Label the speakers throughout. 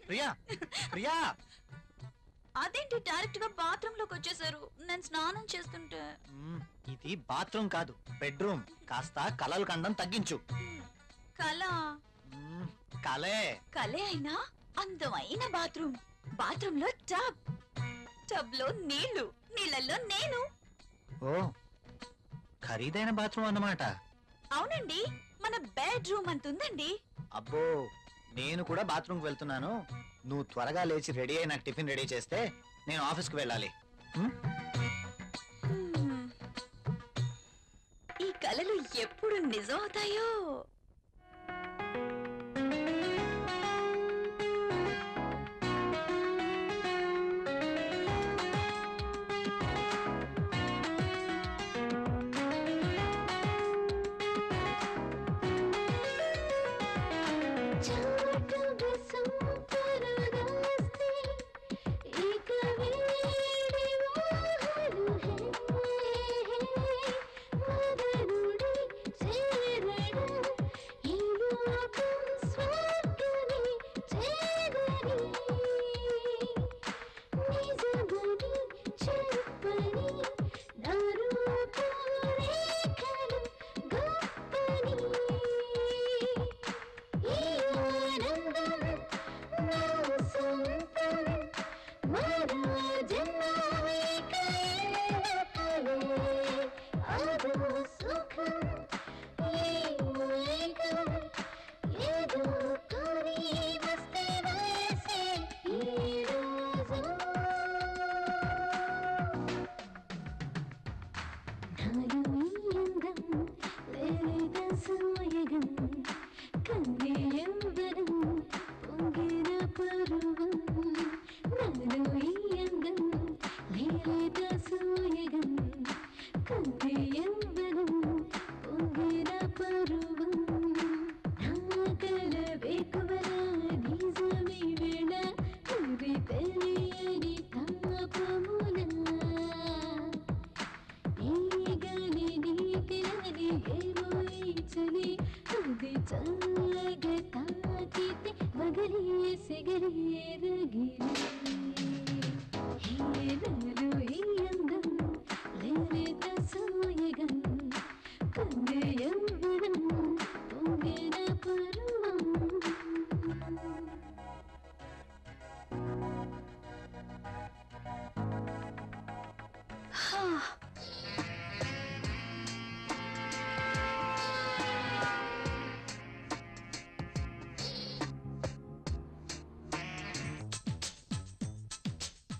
Speaker 1: ప్రియా ప్రియా
Speaker 2: అదేంటి డైరెక్ట్ గా బాత్రూమ్ లోకి వచ్చేసారు? నేను స్నానం చేస్తుంటే.
Speaker 1: ఇది బాత్రూమ్ కాదు, బెడ్రూమ్. కాస్త కలలు కండం తగ్గించు.
Speaker 2: కళ
Speaker 1: కలే
Speaker 2: కలే అయినా అందమైన బాత్రూమ్. బాత్రూమ్ లో టబ్, టబ్ లో నీళ్లు, నీళ్ళల్లో నేను.
Speaker 1: ఓ, ఖరీదైన బాత్రూమ్ అన్నమాట.
Speaker 2: అవునండి, మన బెడ్రూమ్ అంతుందండి.
Speaker 1: అబ్బో, నేను కూడా బాత్రూమ్ కి వెళ్తున్నాను. నువ్వు త్వరగా లేచి రెడీ అయి నాకు టిఫిన్ రెడీ చేస్తే నేను ఆఫీస్కి వెళ్ళాలి.
Speaker 2: ఈ కలలు ఎప్పుడు నిజం అవుతాయో.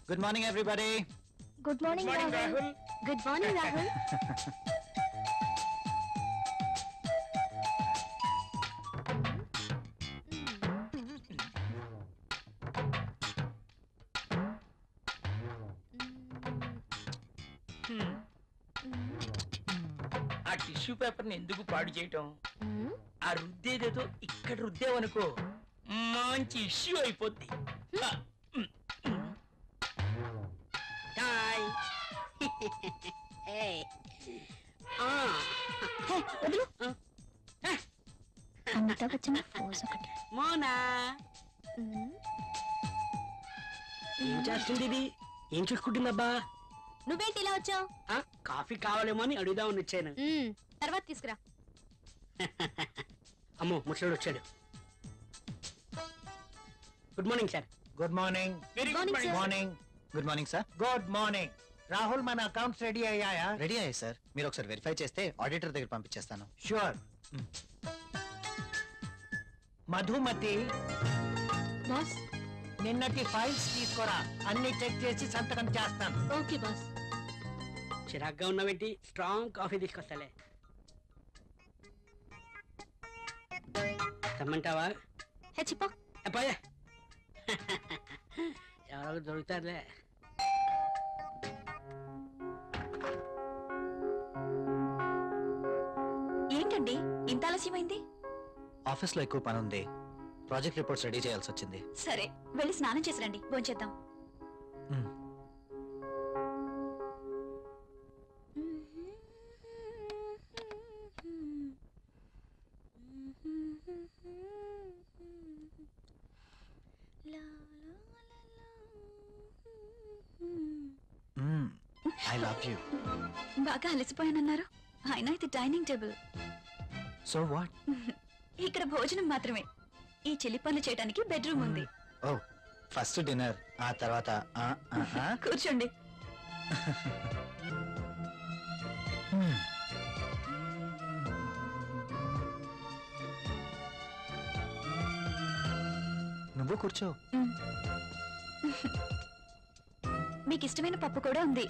Speaker 1: Good morning, everybody.
Speaker 2: Good morning, Rahul. Good morning, Rahul.
Speaker 3: ఆ టిష్యూ పేపర్ ని ఎందుకు పాడు చేయటం? ఆ రుద్దేదేదో ఇక్కడ రుద్దేవనుకో మంచి ఇష్యూ అయిపోద్ది.
Speaker 4: మోనా ఏం చేస్తుంది ఇది? ఏం చూసుకుంటుందబ్బా?
Speaker 2: నువ్వేంటి ఇలా వచ్చావు?
Speaker 4: కాఫీ కావాలేమో అని అడుగుదామని వచ్చాను.
Speaker 2: తర్వాత తీసుకురా.
Speaker 4: అమ్మో, ముసలోడు వచ్చాడు. Good morning sir.
Speaker 1: Good morning.
Speaker 3: Very good morning.
Speaker 1: Morning. Good morning sir.
Speaker 5: Good morning. Rahul, మన అకౌంట్స్ రెడీ అయ్యాయా?
Speaker 1: రెడీ అయ్యాయి సార్. మీరు ఒకసారి వెరిఫై చేస్తే ఆడిటర్ దగ్గర పంపించేస్తాను.
Speaker 5: షూర్. మధుమతి,
Speaker 2: బాస్.
Speaker 5: నిన్నటి ఫైల్స్ తీసుకురా. అన్ని చెక్ చేసి సంతకం చేస్తాను.
Speaker 2: Okay boss.
Speaker 4: చిరాగ్గా ఉన్నావేంటి? Strong coffee తీసుకొస్తాలే. తెమ్మంటావా?
Speaker 2: హెచ్చిపో.
Speaker 4: అబ్బాయే, ఎవరో దొరుకుతారులే.
Speaker 2: ఏంటండి ఇంత ఆలస్యమైంది?
Speaker 1: ఆఫీస్ లో ఎక్కువ పని ఉంది. ప్రాజెక్ట్ రిపోర్ట్స్ రెడీ చేయాల్సి వచ్చింది.
Speaker 2: సరే, వెళ్ళి స్నానం చేసి రండి, భోంచేద్దాం. La
Speaker 1: I love you.
Speaker 2: బాగా అలసిపోయానన్నారు. అయినా ఇది డైనింగ్ టేబుల్.
Speaker 1: So what?
Speaker 2: ఇక్కడ భోజనం మాత్రమే. ఈ చిలి పనులు చేయడానికి బెడ్రూమ్ ఉంది.
Speaker 1: ఓ, ఫస్ట్ డిన్నర్, ఆ తర్వాత
Speaker 2: కూర్చోండి.
Speaker 1: నువ్వు కూర్చో.
Speaker 2: మీకు ఇష్టమైన పప్పు కూడా ఉంది.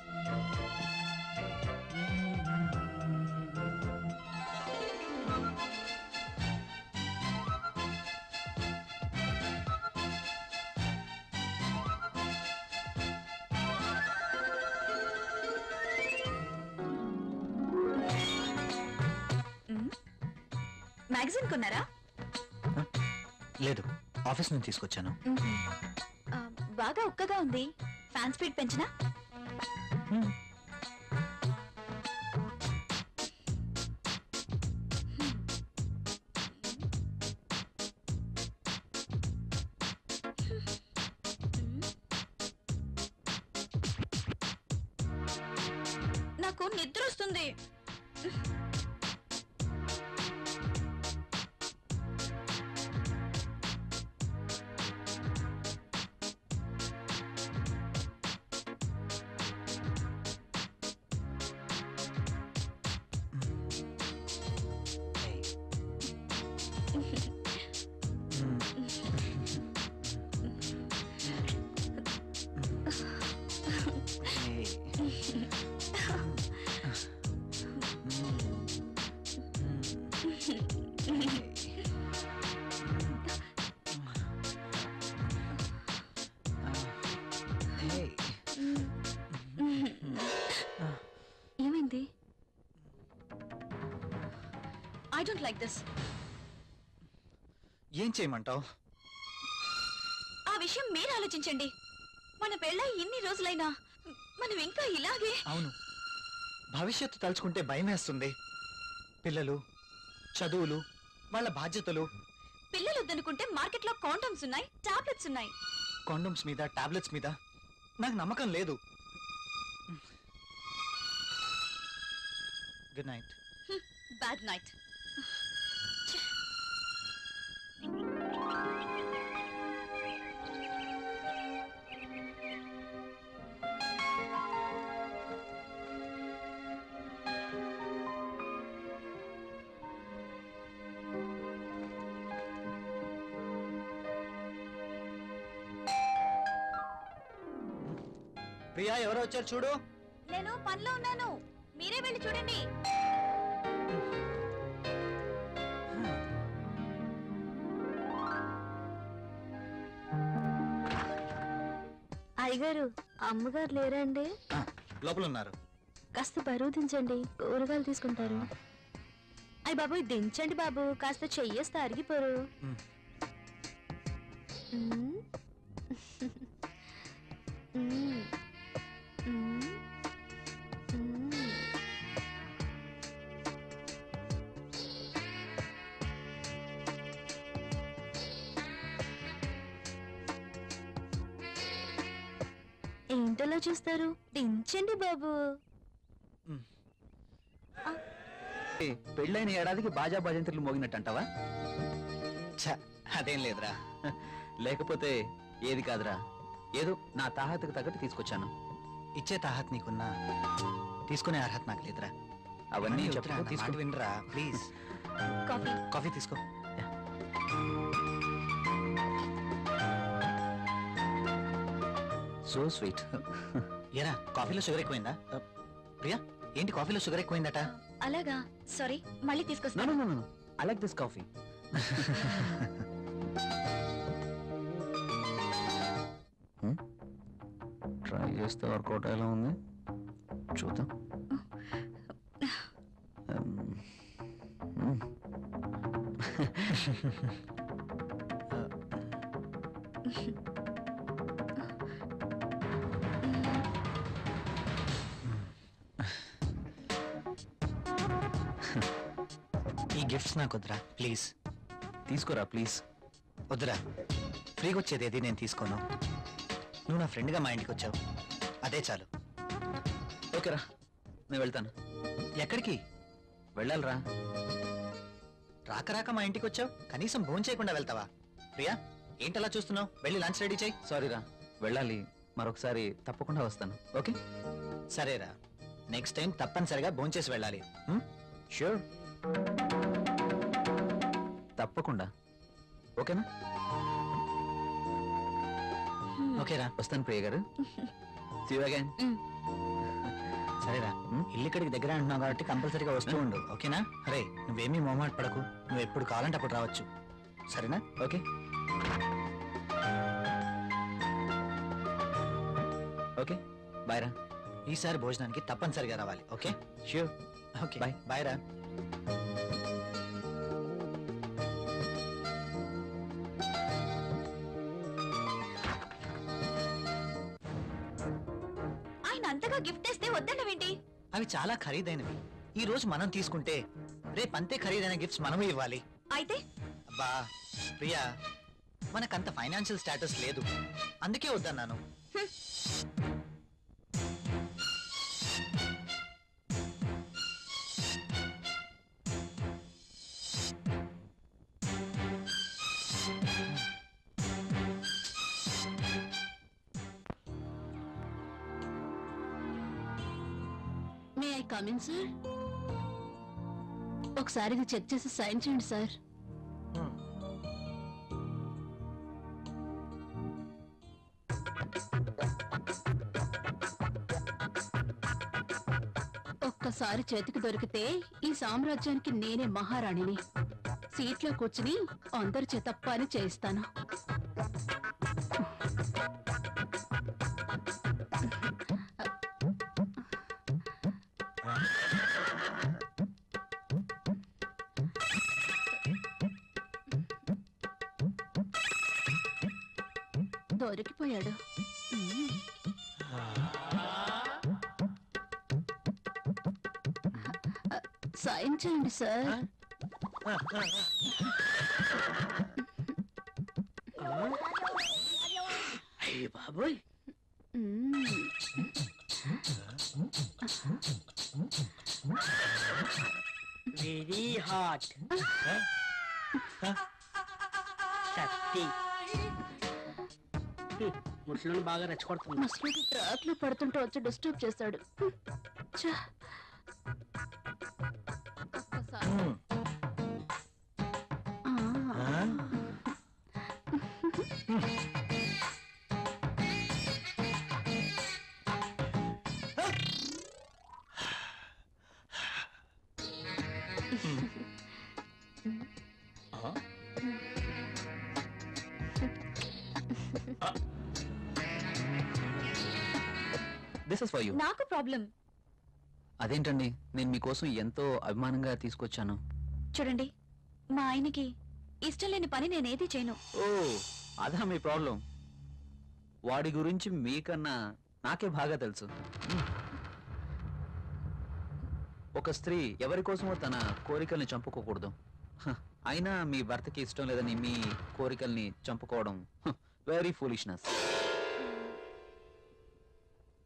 Speaker 2: మ్యాగజైన్ కొన్నారా?
Speaker 1: లేదు, ఆఫీస్ నుంచి తీసుకొచ్చాను.
Speaker 2: బాగా ఉక్కగా ఉంది. ఫ్యాన్ స్పీడ్ పెంచినా? నాకు నిద్ర వస్తుంది. ఏమైంది? I don't like this.
Speaker 1: ఏం చేయమంటావు?
Speaker 2: ఆ విషయం మీరు ఆలోచించండి. మన పెళ్ళై ఇన్ని రోజులైనా మనం ఇంకా ఇలాగే.
Speaker 1: అవును, భవిష్యత్తు తలుచుకుంటే భయం వేస్తుంది. పిల్లలు, చదువులు, వాళ్ళ బాధ్యతలు.
Speaker 2: పిల్లలు వద్దనుకుంటే మార్కెట్లో కాండమ్స్ ఉన్నాయి, టాబ్లెట్స్ ఉన్నాయి.
Speaker 1: కాండమ్స్ మీద, టాబ్లెట్స్ మీద నాకు నమ్మకం లేదు. Good night.
Speaker 2: Bad night.
Speaker 1: Priya, ఎవరో వచ్చారు చూడు.
Speaker 2: నేను పనిలో ఉన్నాను, మీరే వెళ్ళి చూడండి.
Speaker 6: అయ్యగారు, అమ్మగారు లేరా అండి?
Speaker 1: లోపల ఉన్నారు.
Speaker 6: కాస్త బరువు దించండి, కూరగాయలు తీసుకుంటారు. అయ్య బాబు, దించండి బాబు, కాస్త చెయ్యేస్తే అరిగిపోరు. ఏంటలా చూస్తారు? దించండి బాబు.
Speaker 7: పెళ్ళైన ఏడాదికి బాజా భజంత్రులు మోగినట్టంటావా?
Speaker 1: అదేం లేదురా.
Speaker 7: లేకపోతే ఏది కాదురా, ఏదో నా తాహతకు తగ్గట్టు తీసుకొచ్చాను.
Speaker 1: ఇచ్చే తాహత్ నీకున్నా, తీసుకునే అర్హత నాకు లేదురా.
Speaker 7: అవన్నీ
Speaker 1: చెప్తున్నా,
Speaker 7: చెప్పు,
Speaker 1: మాట వినరా ప్లీజ్.
Speaker 2: కాఫీ.
Speaker 1: కాఫీ తీసుకో.
Speaker 7: So sweet.
Speaker 1: ఏరా, కాఫీలో షుగర్ ఎక్కువైందా? ప్రియా, ఏంటి కాఫీలో షుగర్ ఎక్కువైందట?
Speaker 2: అలాగా, సారీ, మళ్ళీ తీసుకొస్తాను.
Speaker 7: I like this coffee. Try చేస్తే వర్కౌట్ ఎలా ఉంది చూద్దాం.
Speaker 1: ఈ గిఫ్ట్స్ నాకు వద్దురా ప్లీజ్.
Speaker 7: తీసుకోరా ప్లీజ్.
Speaker 1: వద్దురా, ఫ్రీగా వచ్చేది ఏది నేను తీసుకోను. నువ్వు నా ఫ్రెండ్గా మా ఇంటికి వచ్చావు, అదే చాలు.
Speaker 7: ఓకేరా, నేను వెళ్తాను.
Speaker 1: ఎక్కడికి?
Speaker 7: వెళ్ళాలిరా.
Speaker 1: రాక రాక మా ఇంటికి వచ్చావు, కనీసం భోజనం చేయకుండా వెళ్తావా? ప్రియా, ఏంటలా చూస్తున్నావు? వెళ్ళి లంచ్ రెడీ చేయి.
Speaker 7: సారీరా, వెళ్ళాలి. మరొకసారి తప్పకుండా వస్తాను. ఓకే?
Speaker 1: సరేరా, నెక్స్ట్ టైం తప్పనిసరిగా భోంచేసి వెళ్ళాలి.
Speaker 7: ష్యూర్, తప్పకుండా. ఓకేనా?
Speaker 1: ఓకేరా,
Speaker 7: వస్తాను ప్రియ గారు. See you again.
Speaker 1: సరేరా. ఇల్లు ఇక్కడికి దగ్గర అంటున్నావు కాబట్టి కంపల్సరీగా వస్తూ ఉండు. ఓకేనా? అరే, నువ్వేమీ మొహమాట పడకు. నువ్వు ఎప్పుడు కావాలంటే అప్పుడు రావచ్చు. సరేనా?
Speaker 7: ఓకే. ఓకే, బాయ్ రా.
Speaker 1: ఈసారి భోజనానికి తప్పనిసరిగా రావాలి. Okay?
Speaker 7: Sure.
Speaker 1: Okay,
Speaker 7: Bye.
Speaker 1: Bye రా.
Speaker 2: ఆయన అంతగా గిఫ్ట్ ఇస్తే వద్దన్నవేంటి?
Speaker 1: అవి చాలా ఖరీదైనవి. ఈ రోజు మనం తీసుకుంటే రేపు అంతే ఖరీదైన గిఫ్ట్స్ మనము ఇవ్వాలి.
Speaker 2: అయితే
Speaker 1: అబ్బా ప్రియా, మనకంత ఫైనాన్షియల్ స్టేటస్ లేదు, అందుకే వద్దన్నాను.
Speaker 6: May I come in sir? ఒకసారి ఇది చెక్ చేసి సైన్ చేయండి సార్. ఒక్కసారి చేతికి దొరికితే ఈ సామ్రాజ్యానికి నేనే మహారాణిని. సీట్లో కూర్చుని అందరి చేత పని చేయిస్తాను. దొరికిపోయాడు. సైన్ చేయండి సార్.
Speaker 4: అయ్య బాబోయ్, వెరీ హాట్. శక్తి ముసలిని బాగా రెచ్చగొడుతుంది.
Speaker 6: ముసలి ట్రాక్ లో పడుతుంటే వచ్చి డిస్టర్బ్ చేస్తాడు. ఛ! ఒక్కసారి. ఆ.
Speaker 7: This is for you.
Speaker 2: నాకు ప్రాబ్లం.
Speaker 7: అదేంటండి, నేను మీకోసం ఎంతో అభిమానంగా తీసుకొచ్చాను.
Speaker 2: చూడండి, మా ఆయనకి ఇష్టం లేని పని నేనేది చేయను.
Speaker 7: ఓ, అదా మీ ప్రాబ్లం? వాడి గురించి మీకన్నా నాకే బాగా తెలుసు. ఒక స్త్రీ ఎవరి కోసమో తన కోరికల్ని చంపుకోకూడదు. అయినా మీ భర్తకి ఇష్టం లేదని మీ కోరికల్ని చంపుకోవడం వెరీ ఫూలిష్నెస్.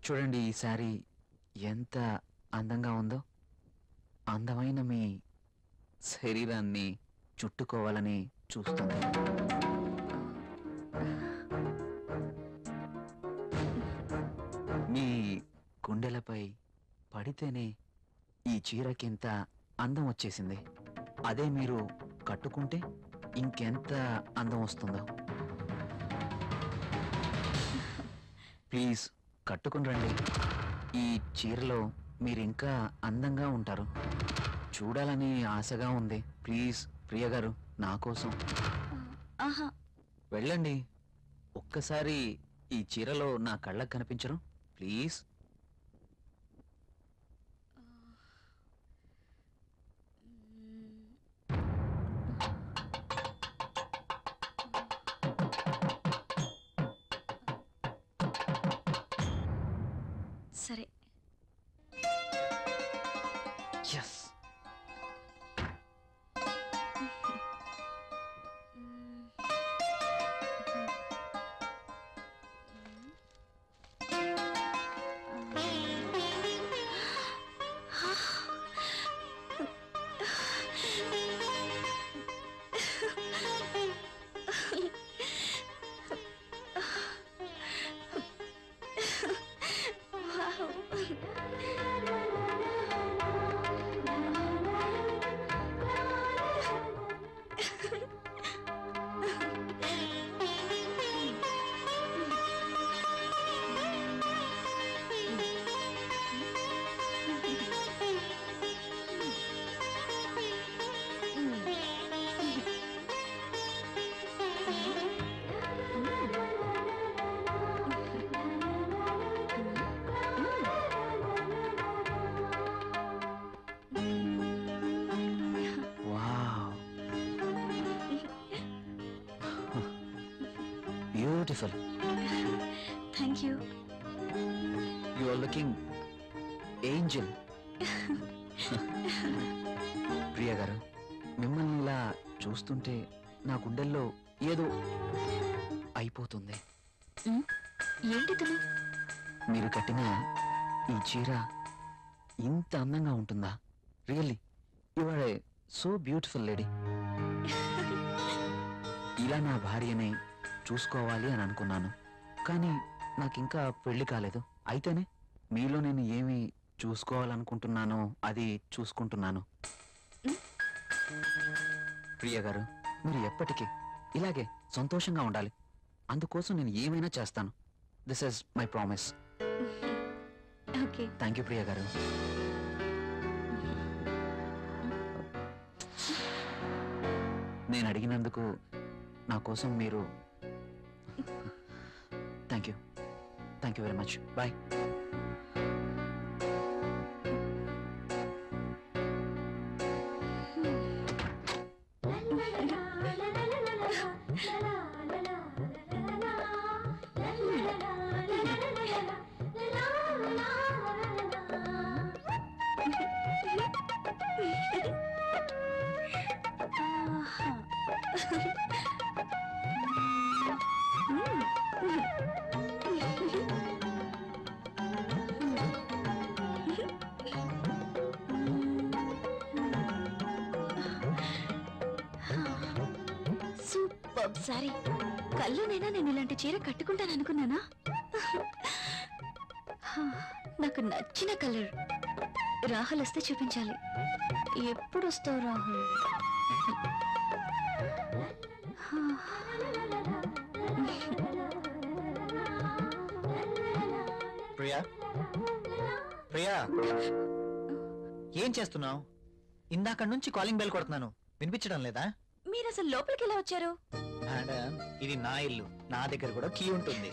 Speaker 7: చూడండి, ఈ శారీ ఎంత అందంగా ఉందో. అందమైన మీ శరీరాన్ని చుట్టుకోవాలని చూస్తుంది. మీ గుండెలపై పడితేనే ఈ చీరకింత అందం వచ్చేసింది. అదే మీరు కట్టుకుంటే ఇంకెంత అందం వస్తుందో. ప్లీజ్ కట్టుకుని రండి. ఈ చీరలో మీరు ఇంకా అందంగా ఉంటారు. చూడాలని ఆశగా ఉంది. ప్లీజ్ ప్రియ గారు, నా కోసం
Speaker 2: ఆహా,
Speaker 7: వెళ్ళండి. ఒక్కసారి ఈ చీరలో నా కళ్ళకు కనిపించరు? ప్లీజ్.
Speaker 2: సరే.
Speaker 7: Yes. Beautiful.
Speaker 2: Thank you.
Speaker 7: You are looking angel. Priya గారు, మిమ్మల్ని ఇలా చూస్తుంటే నా గుండెల్లో ఏదో అయిపోతుంది.
Speaker 2: ఏంటిది?
Speaker 7: మీరు కట్టిన ఈ చీర ఇంత అందంగా ఉంటుందా? Really you are a so beautiful lady. ఇలా నా భార్యని చూసుకోవాలి అని అనుకున్నాను, కానీ నాకింకా పెళ్లి కాలేదు. అయితేనే మీలో నేను ఏమి చూసుకోవాలనుకుంటున్నానో అది చూసుకుంటున్నాను. ప్రియ గారు, మీరు ఎప్పటికీ ఇలాగే సంతోషంగా ఉండాలి. అందుకోసం నేను ఏమైనా చేస్తాను. This is my promise.
Speaker 2: Okay.
Speaker 7: Thank you Priya గారు. నేను అడిగినందుకు నా కోసం మీరు thank you very much. Bye.
Speaker 2: Super sorry. కల్లోనైనా నేను ఇలాంటి చీర కట్టుకుంటాను అనుకున్నానా? నాకు నచ్చిన కలర్. రాహుల్ వస్తే చూపించాలి. ఎప్పుడు వస్తావు రాహుల్?
Speaker 1: ప్రియా, ప్రియా, ఏం చేస్తున్నావు? ఇందాక నుంచి కాలింగ్ బెల్ కొడుతున్నాను, వినిపించడం లేదా?
Speaker 2: మీరు అసలు లోపలికి ఎలా వచ్చారు?
Speaker 1: మేడం, ఇది నా ఇల్లు, నా దగ్గర కూడా కీ ఉంటుంది.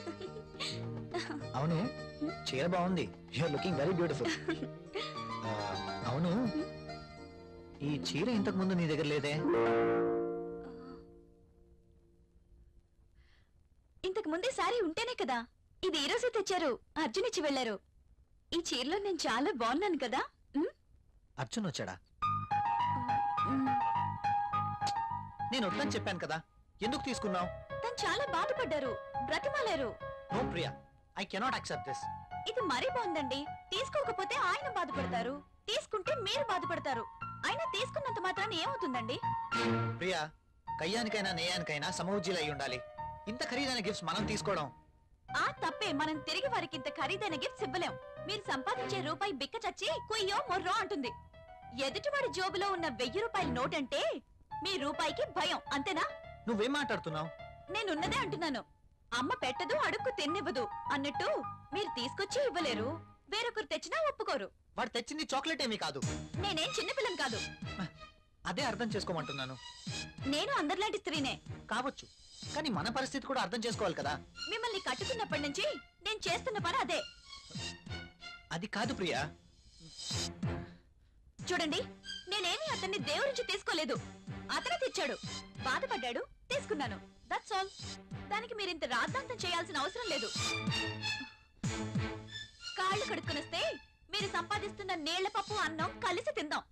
Speaker 1: అవును, చీర బాగుంది. You are looking very beautiful. అవును, ఈ చీర ఇంతకు ముందు నీ దగ్గర లేదే?
Speaker 2: ఇంతకు ముందే సారీ ఉంటేనే కదా. ఇది ఈ రోజే తెచ్చారు, అర్జున్ ఇచ్చి వెళ్లారు. ఈ చీరలో నేను చాలా బాగున్నాను కదా.
Speaker 1: అర్జున్ వచ్చాడా? నేను వద్దని చెప్పాను కదా, ఎందుకు తీసుకున్నావు?
Speaker 2: తను చాలా బాధపడ్డారు, బ్రతిమాలారు.
Speaker 1: No Priya, I cannot accept this.
Speaker 2: ఇది మరీ బాగుందండి. తీసుకోకపోతే ఆయన బాధపడతారు, తీసుకుంటే మీరు బాధపడతారు. అయినా తీసుకున్నంత మాత్రాన ఏమవుతుందండి?
Speaker 1: ప్రియా, కయ్యానికైనా నేయానికైనా సమౌజ్జీలు అయి ఉండాలి. ఇంత ఖరీదైన గిఫ్ట్స్ మనం తీసుకోవడం
Speaker 2: ఆ తప్పే. మనం తిరిగి వారికి ఇంత ఖరీదైన గిఫ్ట్స్ ఇవ్వలేం. మీరు సంపాదించే రూపాయి బిక్క చచ్చి కుయ్యో మొర్రో అంటుంది. ఎదుటివాడి జోబులో ఉన్న 1000 రూపాయల నోట్ అంటే మీ రూపాయికి భయం, అంతేనా?
Speaker 1: నువ్వేం మాట్లాడుతున్నావు?
Speaker 2: నేనున్నదే అంటున్నాను. అమ్మ పెట్టదు, అడుక్కు తిన్నివ్వదు అన్నట్టు మీరు తీసుకొచ్చి ఇవ్వలేరు, వేరొకరు తెచ్చినా ఒప్పుకోరు.
Speaker 1: వాడు తెచ్చింది చాక్లెట్ ఏమీ కాదు.
Speaker 2: నేనేం చిన్నపిల్లని కాదు.
Speaker 1: అదే అర్థం చేసుకోమంటున్నాను.
Speaker 2: నేను అందరిలాంటి స్త్రీనే.
Speaker 1: కావచ్చు, కానీ మన పరిస్థితి కూడా అర్థం చేసుకోవాలి కదా.
Speaker 2: మిమ్మల్ని కట్టుకున్నప్పటి నుంచి నేను చేస్తున్న పని అదే.
Speaker 1: అది కాదు ప్రియా.
Speaker 2: చూడండి, నేనేమి అతన్ని దేవురించి తీసుకోలేదు. అతనే తెచ్చాడు, బాధపడ్డాడు, తీసుకున్నాను. That's all. దానికి మీరింత రాద్ధాంతం చేయాల్సిన అవసరం లేదు. కాళ్ళు కడుక్కునిస్తే మీరు సంపాదిస్తున్న నీళ్ల పప్పు అన్నం కలిసి తిందాం.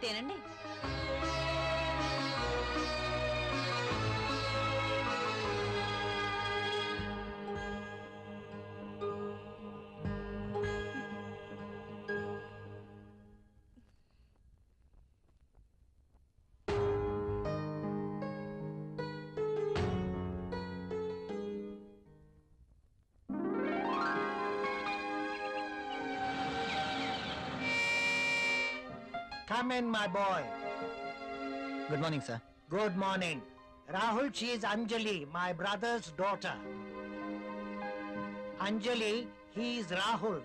Speaker 2: తినండి.
Speaker 5: Come in, my boy.
Speaker 1: Good morning sir.
Speaker 5: Good morning. Rahul, she is Anjali, my brother's daughter. Anjali, he is Rahul.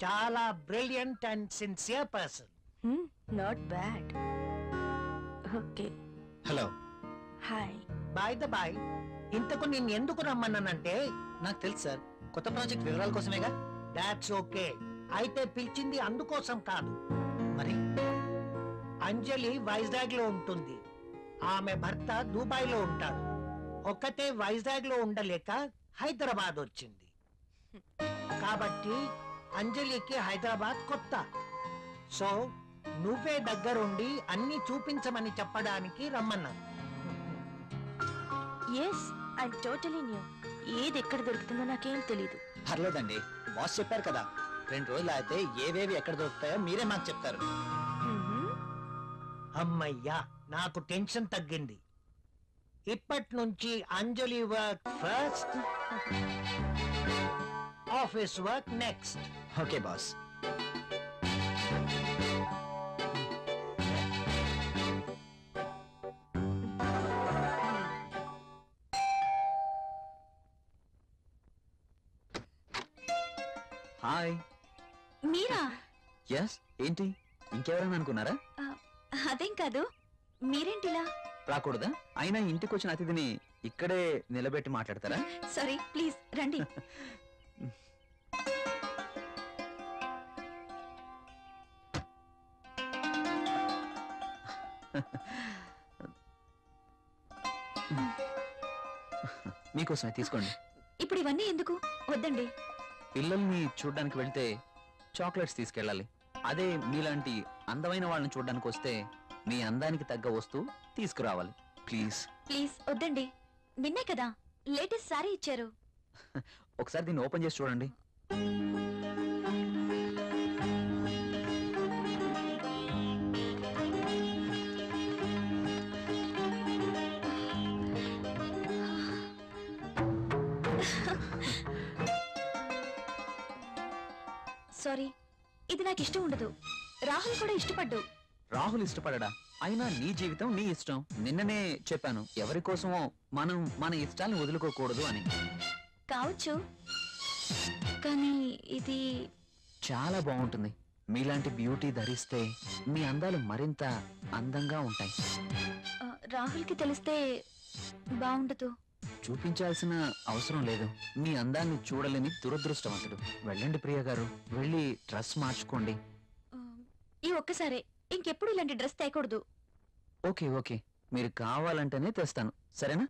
Speaker 5: Chala brilliant and sincere person.
Speaker 2: Not bad. Okay,
Speaker 1: hello.
Speaker 2: Hi.
Speaker 5: By the by, ఇంతకు నేను ఎందుకు రమ్మన్నానంటే
Speaker 1: నాకు తెలుసు sir, కొత్త project వివరాల కోసమేగా.
Speaker 5: That's okay. అయితే పిలిచింది అందుకోసం కాదు.
Speaker 1: మరి
Speaker 5: అంజలి వైజాగ్ లో ఉంటుంది, ఆమె భర్త దుబాయ్ లో ఉంటాడు. ఒక్కతే వైజాగ్ లో ఉండలేక హైదరాబాద్ వచ్చింది. కాబట్టి అంజలికి హైదరాబాద్ కొత్త. సో నువ్వే దగ్గరుండి అన్ని చూపించమని చెప్పడానికి రమ్మన్నాను.
Speaker 2: Yes, I totally new. ఏది ఎక్కడ దొరుకుతుందో నాకేం తెలీదు.
Speaker 1: పర్లేదండి, బాస్ చెప్పారు కదా, 2 రోజులు అయితే ఏవేవి ఎక్కడ దొరుకుతాయో మీరే మాకు చెప్తారు.
Speaker 5: అమ్మయ్యా, నాకు టెన్షన్ తగ్గింది. ఇప్పటి నుంచి Anjali work first, office work next.
Speaker 1: Okay boss.
Speaker 7: Hi.
Speaker 2: మీరా?
Speaker 7: ఎస్, ఏంటి ఇంకెవరైనా అనుకున్నారా?
Speaker 2: అదేం కాదు, మీరేంటిలా?
Speaker 7: రాకూడదా? అయినా ఇంటికి వచ్చిన అతిథిని ఇక్కడే నిలబెట్టి మాట్లాడతారా?
Speaker 2: సారీ, ప్లీజ్ రండి.
Speaker 7: మీకోసమే తీసుకోండి.
Speaker 2: ఇప్పుడు ఇవన్నీ ఎందుకు? వద్దండి.
Speaker 7: పిల్లల్ని చూడ్డానికి వెళ్తే చాక్లెట్స్ తీసుకెళ్ళాలి. అదే మీలాంటి అందమైన వాళ్ళని చూడ్డానికి వస్తే మీ అందానికి తగ్గ వస్తువు తీసుకురావాలి. ప్లీజ్
Speaker 2: ప్లీజ్ వద్దండి. నిన్నే కదా లేటెస్ట్ సారీ ఇచ్చారు.
Speaker 7: ఒకసారి దీన్ని ఓపెన్ చేసి చూడండి.
Speaker 2: సారీ, ఇది నాకు ఇష్టం ఉండదు. రాహుల్ కూడా ఇష్టపడ్డు.
Speaker 7: రాహుల్ ఇష్టపడడా? అయినా నీ జీవితం నీ ఇష్టం. నిన్ననే చెప్పాను, ఎవరి కోసమో మనం మన ఇష్టాల్ని వదులుకోకూడదు అని.
Speaker 2: కావచ్చు, కానీ ఇది
Speaker 7: చాలా బాగుంటుంది. మీలాంటి బ్యూటీ ధరిస్తే మీ అందాలు మరింత అందంగా ఉంటాయి.
Speaker 2: రాహుల్కి తెలిస్తే బాగుండదు.
Speaker 7: చూపించాల్సిన అవసరం లేదు. మీ అందాన్ని చూడలేని దురదృష్టవంతుడు. వెళ్ళండి ప్రియ గారు, వెళ్ళి డ్రెస్ మార్చుకోండి.
Speaker 2: ఈ ఒక్కసారే, ఇంకెప్పుడు ఇలాంటి డ్రెస్ తేకూడదు.
Speaker 7: ఓకే ఓకే, మీరు కావాలంటేనే తెస్తాను, సరేనా?